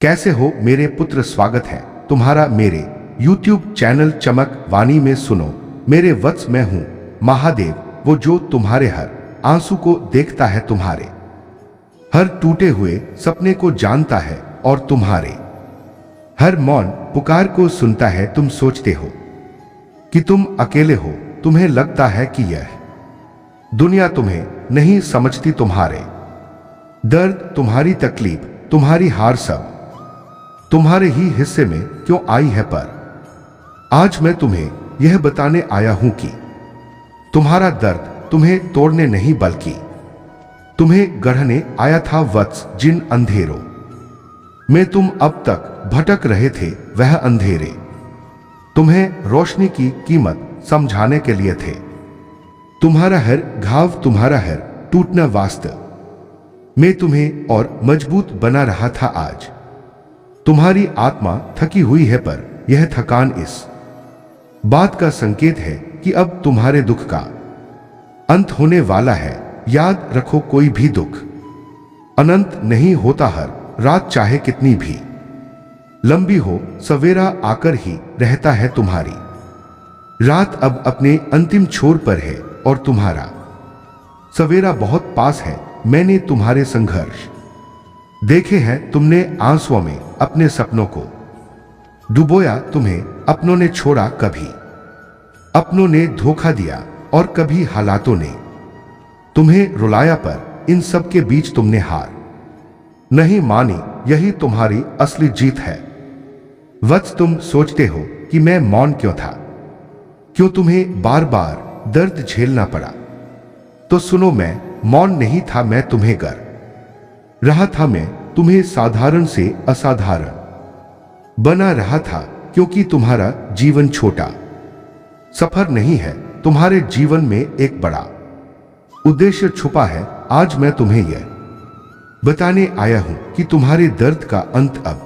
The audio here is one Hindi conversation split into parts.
कैसे हो मेरे पुत्र, स्वागत है तुम्हारा मेरे YouTube चैनल चमक वाणी में। सुनो मेरे वत्स, मैं हूं महादेव, वो जो तुम्हारे हर आंसू को देखता है, तुम्हारे हर टूटे हुए सपने को जानता है और तुम्हारे हर मौन पुकार को सुनता है। तुम सोचते हो कि तुम अकेले हो, तुम्हें लगता है कि यह दुनिया तुम्हें नहीं समझती, तुम्हारे दर्द, तुम्हारी तकलीफ, तुम्हारी हार सब तुम्हारे ही हिस्से में क्यों आई है। पर आज मैं तुम्हें यह बताने आया हूं कि तुम्हारा दर्द तुम्हें तोड़ने नहीं बल्कि तुम्हें गढ़ने आया था। वत्स, जिन अंधेरों में तुम अब तक भटक रहे थे, वह अंधेरे तुम्हें रोशनी की कीमत समझाने के लिए थे। तुम्हारा हर घाव, तुम्हारा हर टूटना वास्तव में तुम्हें और मजबूत बना रहा था। आज तुम्हारी आत्मा थकी हुई है, पर यह थकान इस बात का संकेत है कि अब तुम्हारे दुख का अंत होने वाला है। याद रखो, कोई भी दुख अनंत नहीं होता। हर रात चाहे कितनी भी लंबी हो, सवेरा आकर ही रहता है। तुम्हारी रात अब अपने अंतिम छोर पर है और तुम्हारा सवेरा बहुत पास है। मैंने तुम्हारे संघर्ष देखे हैं, तुमने आंसुओं में अपने सपनों को डुबोया। तुम्हें अपनों ने छोड़ा, कभी अपनों ने धोखा दिया और कभी हालातों ने तुम्हें रुलाया, पर इन सब के बीच तुमने हार नहीं मानी। यही तुम्हारी असली जीत है। वत्स, तुम सोचते हो कि मैं मौन क्यों था, क्यों तुम्हें बार बार दर्द झेलना पड़ा। तो सुनो, मैं मौन नहीं था, मैं तुम्हें गर रहा था। मैं तुम्हें साधारण से असाधारण बना रहा था, क्योंकि तुम्हारा जीवन छोटा सफर नहीं है, तुम्हारे जीवन में एक बड़ा उद्देश्य छुपा है। आज मैं तुम्हें यह बताने आया हूं कि तुम्हारे दर्द का अंत अब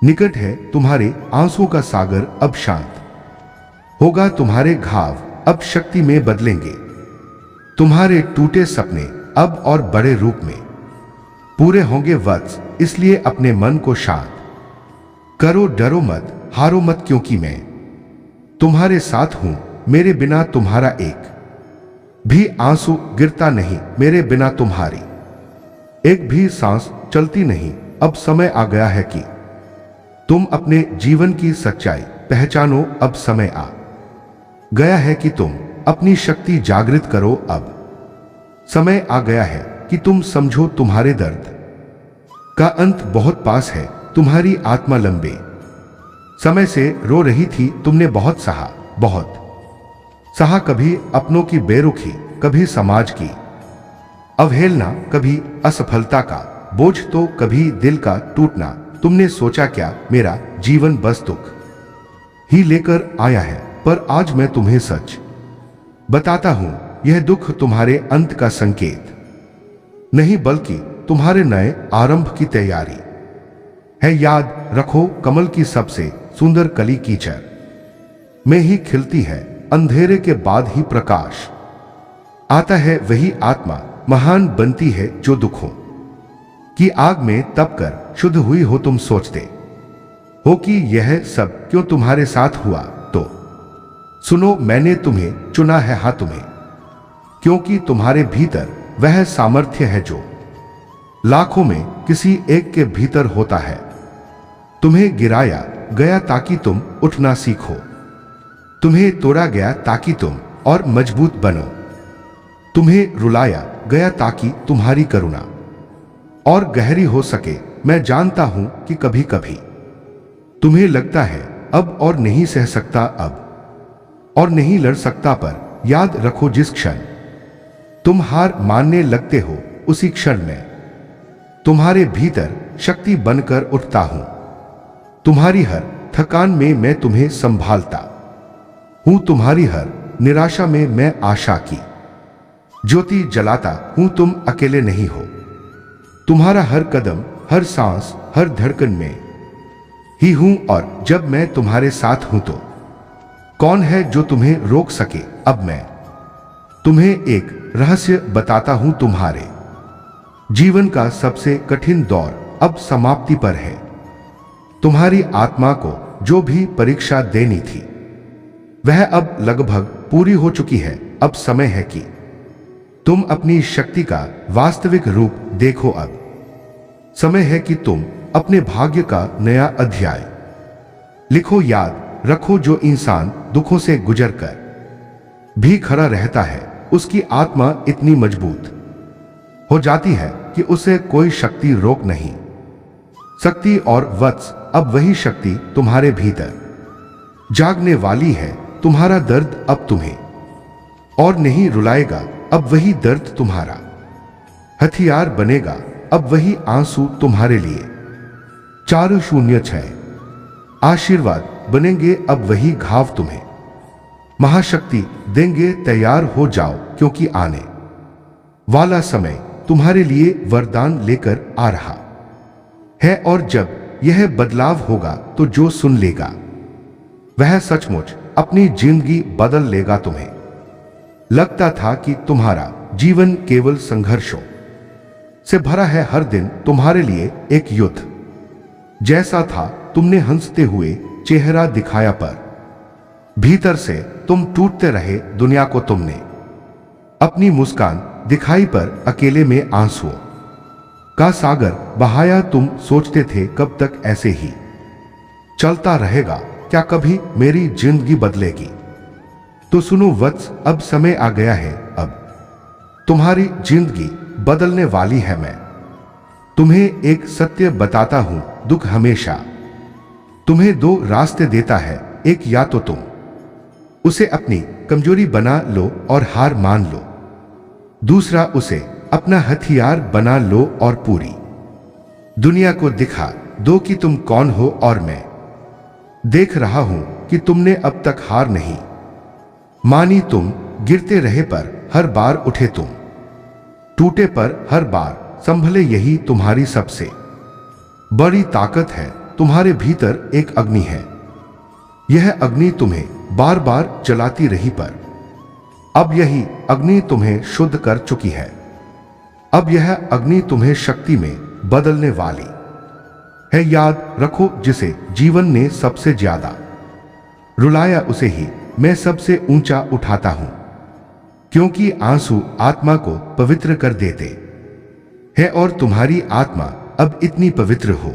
निकट है। तुम्हारे आंसुओं का सागर अब शांत होगा, तुम्हारे घाव अब शक्ति में बदलेंगे, तुम्हारे टूटे सपने अब और बड़े रूप में पूरे होंगे। वत्स, इसलिए अपने मन को शांत करो, डरो मत, हारो मत, क्योंकि मैं तुम्हारे साथ हूं। मेरे बिना तुम्हारा एक भी आंसू गिरता नहीं, मेरे बिना तुम्हारी एक भी सांस चलती नहीं। अब समय आ गया है कि तुम अपने जीवन की सच्चाई पहचानो। अब समय आ गया है कि तुम अपनी शक्ति जागृत करो। अब समय आ गया है कि तुम समझो, तुम्हारे दर्द का अंत बहुत पास है। तुम्हारी आत्मा लंबे समय से रो रही थी, तुमने बहुत सहा, कभी अपनों की बेरुखी, कभी समाज की अवहेलना, कभी असफलता का बोझ, तो कभी दिल का टूटना। तुमने सोचा क्या मेरा जीवन बस दुख ही लेकर आया है, पर आज मैं तुम्हें सच बताता हूं, यह दुख तुम्हारे अंत का संकेत नहीं बल्कि तुम्हारे नए आरंभ की तैयारी है। याद रखो, कमल की सबसे सुंदर कली कीचड़ में ही खिलती है, अंधेरे के बाद ही प्रकाश आता है। वही आत्मा महान बनती है जो दुखों की आग में तपकर शुद्ध हुई हो। तुम सोचते हो कि यह सब क्यों तुम्हारे साथ हुआ, तो सुनो, मैंने तुम्हें चुना है। हाँ, तुम्हें, क्योंकि तुम्हारे भीतर वह सामर्थ्य है जो लाखों में किसी एक के भीतर होता है। तुम्हें गिराया गया ताकि तुम उठना सीखो, तुम्हें तोड़ा गया ताकि तुम और मजबूत बनो, तुम्हें रुलाया गया ताकि तुम्हारी करुणा और गहरी हो सके। मैं जानता हूं कि कभी कभी तुम्हें लगता है अब और नहीं सह सकता, अब और नहीं लड़ सकता, पर याद रखो, जिस क्षण तुम हार मानने लगते हो, उसी क्षण में तुम्हारे भीतर शक्ति बनकर उठता हूं। तुम्हारी हर थकान में मैं तुम्हें संभालता हूं, तुम्हारी हर निराशा में मैं आशा की ज्योति जलाता हूं। तुम अकेले नहीं हो, तुम्हारा हर कदम, हर सांस, हर धड़कन में ही हूं। और जब मैं तुम्हारे साथ हूं तो कौन है जो तुम्हें रोक सके। अब मैं तुम्हें एक रहस्य बताता हूं, तुम्हारे जीवन का सबसे कठिन दौर अब समाप्ति पर है। तुम्हारी आत्मा को जो भी परीक्षा देनी थी वह अब लगभग पूरी हो चुकी है। अब समय है कि तुम अपनी शक्ति का वास्तविक रूप देखो। अब समय है कि तुम अपने भाग्य का नया अध्याय लिखो। याद रखो, जो इंसान दुखों से गुजरकर भी खड़ा रहता है उसकी आत्मा इतनी मजबूत हो जाती है कि उसे कोई शक्ति रोक नहीं सकती। और वत्स, अब वही शक्ति तुम्हारे भीतर जागने वाली है। तुम्हारा दर्द अब तुम्हें और नहीं रुलाएगा। अब वही दर्द तुम्हारा हथियार बनेगा। अब वही आंसू तुम्हारे लिए 406 आशीर्वाद बनेंगे। अब वही घाव तुम्हें महाशक्ति देंगे। तैयार हो जाओ, क्योंकि आने वाला समय तुम्हारे लिए वरदान लेकर आ रहा है। और जब यह बदलाव होगा तो जो सुन लेगा वह सचमुच अपनी जिंदगी बदल लेगा। तुम्हें लगता था कि तुम्हारा जीवन केवल संघर्षों से भरा है। हर दिन तुम्हारे लिए एक युद्ध जैसा था। तुमने हंसते हुए चेहरा दिखाया, पर भीतर से तुम टूटते रहे। दुनिया को तुमने अपनी मुस्कान दिखाई, पर अकेले में आंसुओं का सागर बहाया। तुम सोचते थे कब तक ऐसे ही चलता रहेगा, क्या कभी मेरी जिंदगी बदलेगी? तो सुनो वत्स, अब समय आ गया है। अब तुम्हारी जिंदगी बदलने वाली है। मैं तुम्हें एक सत्य बताता हूं, दुख हमेशा तुम्हें दो रास्ते देता है। एक, या तो तुम उसे अपनी कमजोरी बना लो और हार मान लो। दूसरा, उसे अपना हथियार बना लो और पूरी दुनिया को दिखा दो कि तुम कौन हो। और मैं देख रहा हूं कि तुमने अब तक हार नहीं मानी। तुम गिरते रहे पर हर बार उठे, तुम टूटे पर हर बार संभले। यही तुम्हारी सबसे बड़ी ताकत है। तुम्हारे भीतर एक अग्नि है। यह अग्नि तुम्हें बार बार जलाती रही, पर अब यही अग्नि तुम्हें शुद्ध कर चुकी है। अब यह अग्नि तुम्हें शक्ति में बदलने वाली है। याद रखो, जिसे जीवन ने सबसे ज्यादा रुलाया उसे ही मैं सबसे ऊंचा उठाता हूं, क्योंकि आंसू आत्मा को पवित्र कर देते हैं। और तुम्हारी आत्मा अब इतनी पवित्र हो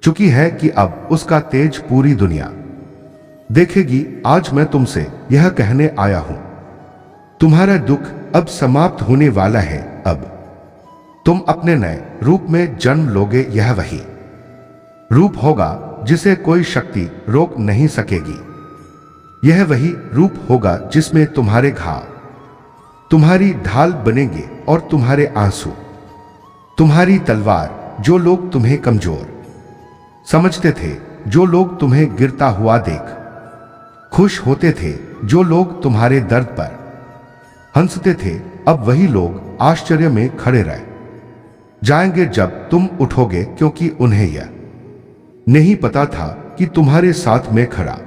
चुकी है कि अब उसका तेज पूरी दुनिया देखेगी। आज मैं तुमसे यह कहने आया हूं, तुम्हारा दुख अब समाप्त होने वाला है। अब तुम अपने नए रूप में जन्म लोगे। यह वही रूप होगा जिसे कोई शक्ति रोक नहीं सकेगी। यह वही रूप होगा जिसमें तुम्हारे घाव तुम्हारी ढाल बनेंगे और तुम्हारे आंसू तुम्हारी तलवार। जो लोग तुम्हें कमजोर समझते थे, जो लोग तुम्हें गिरता हुआ देख खुश होते थे, जो लोग तुम्हारे दर्द पर हंसते थे, अब वही लोग आश्चर्य में खड़े रह जाएंगे जब तुम उठोगे, क्योंकि उन्हें यह नहीं पता था कि तुम्हारे साथ मैं खड़ा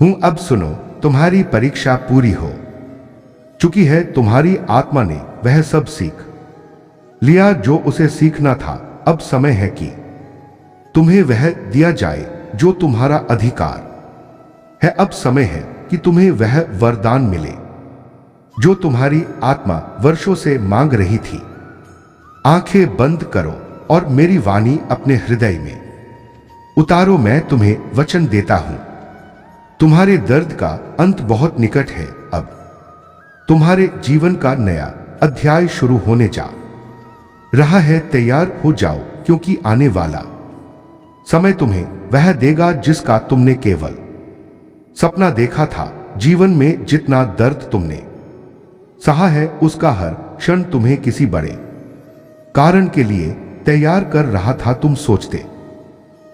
हूं। अब सुनो, तुम्हारी परीक्षा पूरी हो चुकी है। तुम्हारी आत्मा ने वह सब सीख लिया जो उसे सीखना था। अब समय है कि तुम्हें वह दिया जाए जो तुम्हारा अधिकार है। अब समय है कि तुम्हें वह वरदान मिले जो तुम्हारी आत्मा वर्षों से मांग रही थी। आंखें बंद करो और मेरी वाणी अपने हृदय में उतारो। मैं तुम्हें वचन देता हूं, तुम्हारे दर्द का अंत बहुत निकट है। अब तुम्हारे जीवन का नया अध्याय शुरू होने जा रहा है। तैयार हो जाओ, क्योंकि आने वाला समय तुम्हें वह देगा जिसका तुमने केवल सपना देखा था। जीवन में जितना दर्द तुमने सहा है, उसका हर क्षण तुम्हें किसी बड़े कारण के लिए तैयार कर रहा था। तुम सोचते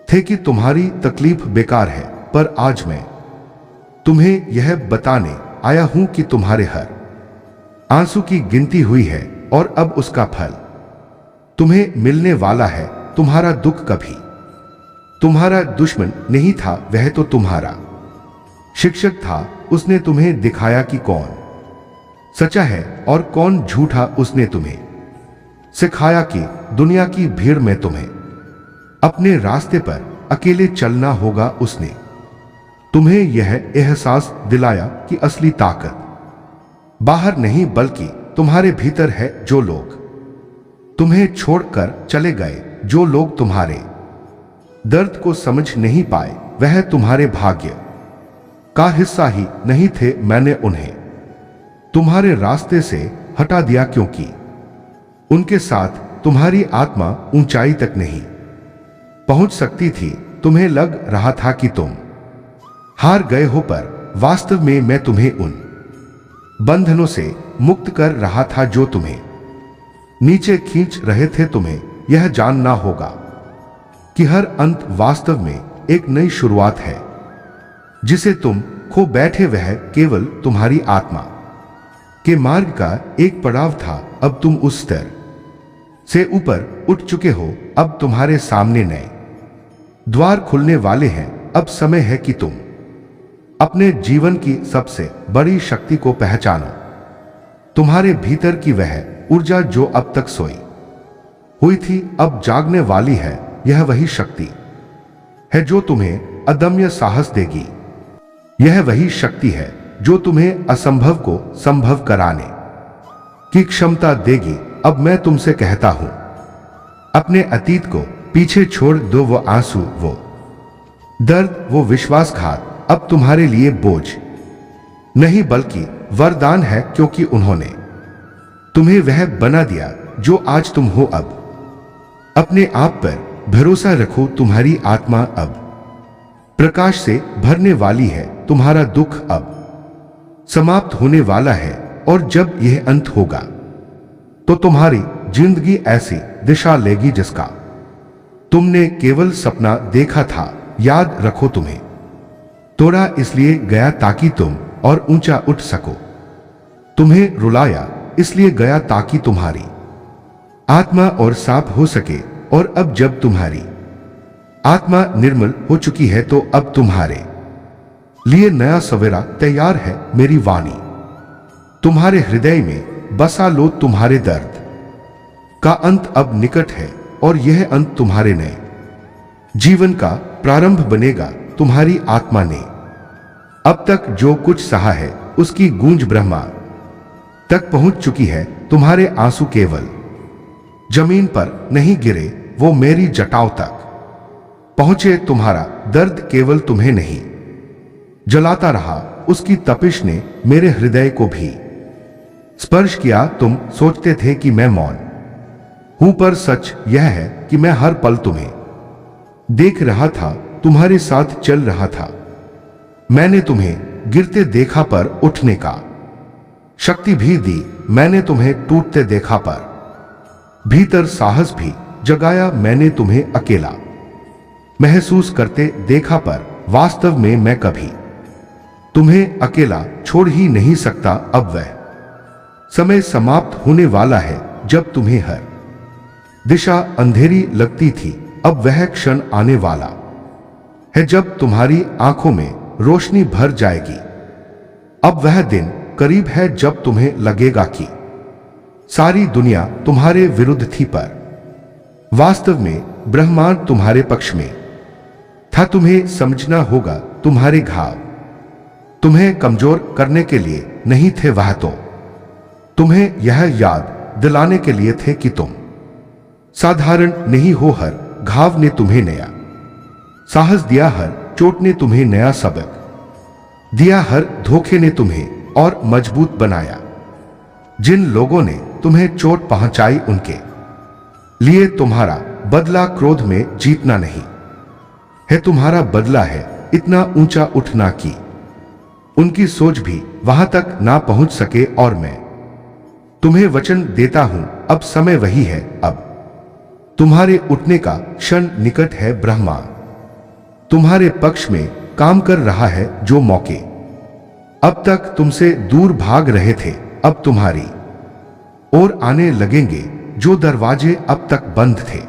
थे कि तुम्हारी तकलीफ बेकार है, पर आज मैं तुम्हें यह बताने आया हूं कि तुम्हारे हर आंसू की गिनती हुई है और अब उसका फल तुम्हें मिलने वाला है। तुम्हारा दुख कभी तुम्हारा दुश्मन नहीं था, वह तो तुम्हारा शिक्षक था। उसने तुम्हें दिखाया कि कौन सच्चा है और कौन झूठा। उसने तुम्हें सिखाया कि दुनिया की भीड़ में तुम्हें अपने रास्ते पर अकेले चलना होगा। उसने तुम्हें यह एहसास दिलाया कि असली ताकत बाहर नहीं बल्कि तुम्हारे भीतर है। जो लोग तुम्हें छोड़कर चले गए, जो लोग तुम्हारे दर्द को समझ नहीं पाए, वह तुम्हारे भाग्य का हिस्सा ही नहीं थे। मैंने उन्हें तुम्हारे रास्ते से हटा दिया क्योंकि उनके साथ तुम्हारी आत्मा ऊंचाई तक नहीं पहुंच सकती थी। तुम्हें लग रहा था कि तुम हार गए हो, पर वास्तव में मैं तुम्हें उन बंधनों से मुक्त कर रहा था जो तुम्हें नीचे खींच रहे थे। तुम्हें यह जानना होगा कि हर अंत वास्तव में एक नई शुरुआत है। जिसे तुम खो बैठे वह केवल तुम्हारी आत्मा के मार्ग का एक पड़ाव था। अब तुम उस स्तर से ऊपर उठ चुके हो। अब तुम्हारे सामने नए द्वार खुलने वाले हैं। अब समय है कि तुम अपने जीवन की सबसे बड़ी शक्ति को पहचानो। तुम्हारे भीतर की वह ऊर्जा जो अब तक सोई हुई थी, अब जागने वाली है। यह वही शक्ति है जो तुम्हें अदम्य साहस देगी। यह वही शक्ति है जो तुम्हें असंभव को संभव कराने की क्षमता देगी। अब मैं तुमसे कहता हूं, अपने अतीत को पीछे छोड़ दो। वो आंसू, वो दर्द, वो विश्वासघात अब तुम्हारे लिए बोझ नहीं बल्कि वरदान है, क्योंकि उन्होंने तुम्हें वह बना दिया जो आज तुम हो। अब अपने आप पर भरोसा रखो। तुम्हारी आत्मा अब प्रकाश से भरने वाली है। तुम्हारा दुख अब समाप्त होने वाला है, और जब यह अंत होगा तो तुम्हारी जिंदगी ऐसी दिशा लेगी जिसका तुमने केवल सपना देखा था। याद रखो, तुम्हें तोड़ा इसलिए गया ताकि तुम और ऊंचा उठ सको। तुम्हें रुलाया इसलिए गया ताकि तुम्हारी आत्मा और साफ हो सके। और अब जब तुम्हारी आत्मा निर्मल हो चुकी है तो अब तुम्हारे लिए नया सवेरा तैयार है। मेरी वाणी तुम्हारे हृदय में बसा लो। तुम्हारे दर्द का अंत अब निकट है, और यह अंत तुम्हारे नए जीवन का प्रारंभ बनेगा। तुम्हारी आत्मा ने अब तक जो कुछ सहा है उसकी गूंज ब्रह्मा तक पहुंच चुकी है। तुम्हारे आंसू केवल जमीन पर नहीं गिरे, वो मेरी जटाओं तक पहुंचे। तुम्हारा दर्द केवल तुम्हें नहीं जलाता रहा, उसकी तपिश ने मेरे हृदय को भी स्पर्श किया। तुम सोचते थे कि मैं मौन हूं, पर सच यह है कि मैं हर पल तुम्हें देख रहा था, तुम्हारे साथ चल रहा था। मैंने तुम्हें गिरते देखा पर उठने का शक्ति भी दी। मैंने तुम्हें टूटते देखा पर भीतर साहस भी जगाया। मैंने तुम्हें अकेला महसूस करते देखा पर वास्तव में मैं कभी तुम्हें अकेला छोड़ ही नहीं सकता। अब वह समय समाप्त होने वाला है जब तुम्हें हर दिशा अंधेरी लगती थी। अब वह क्षण आने वाला है जब तुम्हारी आंखों में रोशनी भर जाएगी। अब वह दिन करीब है जब तुम्हें लगेगा कि सारी दुनिया तुम्हारे विरुद्ध थी, पर वास्तव में ब्रह्मांड तुम्हारे पक्ष में था। तुम्हें समझना होगा, तुम्हारे घाव तुम्हें कमजोर करने के लिए नहीं थे, वह तो तुम्हें यह याद दिलाने के लिए थे कि तुम साधारण नहीं हो। हर घाव ने तुम्हें नया साहस दिया, हर चोट ने तुम्हें नया सबक दिया, हर धोखे ने तुम्हें और मजबूत बनाया। जिन लोगों ने तुम्हें चोट पहुंचाई उनके लिए तुम्हारा बदला क्रोध में जीतना नहीं है, तुम्हारा बदला है इतना ऊंचा उठना कि उनकी सोच भी वहां तक ना पहुंच सके। और मैं तुम्हें वचन देता हूं, अब समय वही है। अब तुम्हारे उठने का क्षण निकट है। ब्रह्मा तुम्हारे पक्ष में काम कर रहा है। जो मौके अब तक तुमसे दूर भाग रहे थे, अब तुम्हारी ओर आने लगेंगे। जो दरवाजे अब तक बंद थे,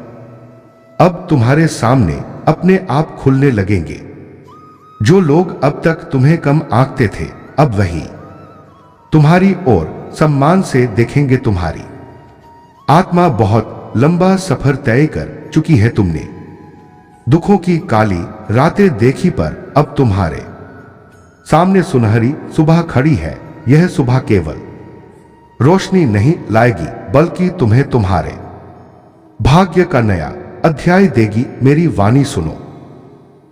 अब तुम्हारे सामने अपने आप खुलने लगेंगे। जो लोग अब तक तुम्हें कम आंकते थे, अब वही तुम्हारी ओर सम्मान से देखेंगे। तुम्हारी आत्मा बहुत लंबा सफर तय कर चुकी है। तुमने दुखों की काली रातें देखी पर अब तुम्हारे सामने सुनहरी सुबह खड़ी है। यह सुबह केवल रोशनी नहीं लाएगी बल्कि तुम्हें तुम्हारे भाग्य का नया अध्याय देगी। मेरी वाणी सुनो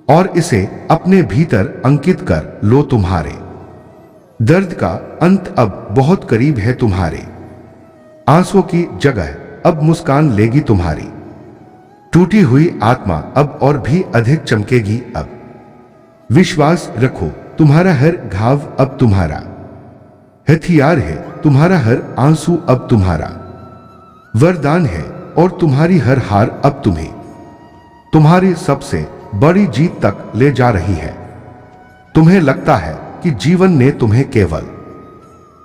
और इसे अपने भीतर अंकित कर लो। तुम्हारे दर्द का अंत अब बहुत करीब है। तुम्हारे आंसुओं की जगह अब मुस्कान लेगी। तुम्हारी टूटी हुई आत्मा अब और भी अधिक चमकेगी। अब विश्वास रखो, तुम्हारा हर घाव अब तुम्हारा हथियार है। तुम्हारा हर आंसू अब तुम्हारा वरदान है और तुम्हारी हर हार अब तुम्हें तुम्हारी सबसे बड़ी जीत तक ले जा रही है। तुम्हें लगता है कि जीवन ने तुम्हें केवल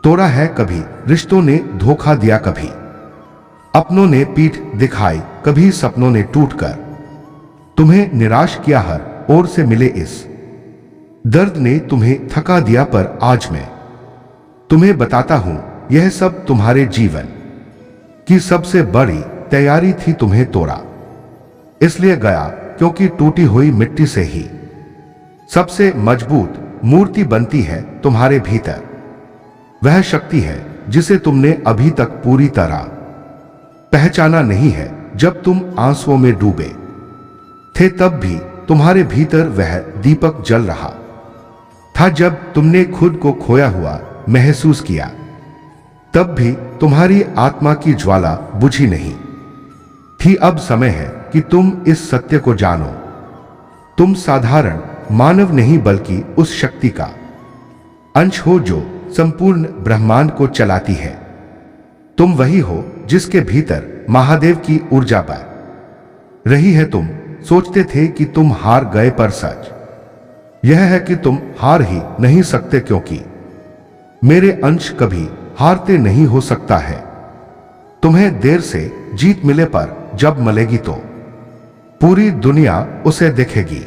तोड़ा है, कभी रिश्तों ने धोखा दिया, कभी अपनों ने पीठ दिखाई, कभी सपनों ने टूटकर तुम्हें निराश किया। हर ओर से मिले इस दर्द ने तुम्हें थका दिया, पर आज मैं तुम्हें बताता हूं यह सब तुम्हारे जीवन की सबसे बड़ी तैयारी थी। तुम्हें तोड़ा इसलिए गया क्योंकि टूटी हुई मिट्टी से ही सबसे मजबूत मूर्ति बनती है। तुम्हारे भीतर वह शक्ति है जिसे तुमने अभी तक पूरी तरह पहचाना नहीं है। जब तुम आंसुओं में डूबे थे तब भी तुम्हारे भीतर वह दीपक जल रहा था। जब तुमने खुद को खोया हुआ महसूस किया तब भी तुम्हारी आत्मा की ज्वाला बुझी नहीं थी। अब समय है कि तुम इस सत्य को जानो, तुम साधारण मानव नहीं बल्कि उस शक्ति का अंश हो जो संपूर्ण ब्रह्मांड को चलाती है। तुम वही हो जिसके भीतर महादेव की ऊर्जा बह रही है। तुम सोचते थे कि तुम हार गए, पर सच यह है कि तुम हार ही नहीं सकते, क्योंकि मेरे अंश कभी हारते नहीं हो सकता है। तुम्हें देर से जीत मिले, पर जब मिलेगी तो पूरी दुनिया उसे देखेगी।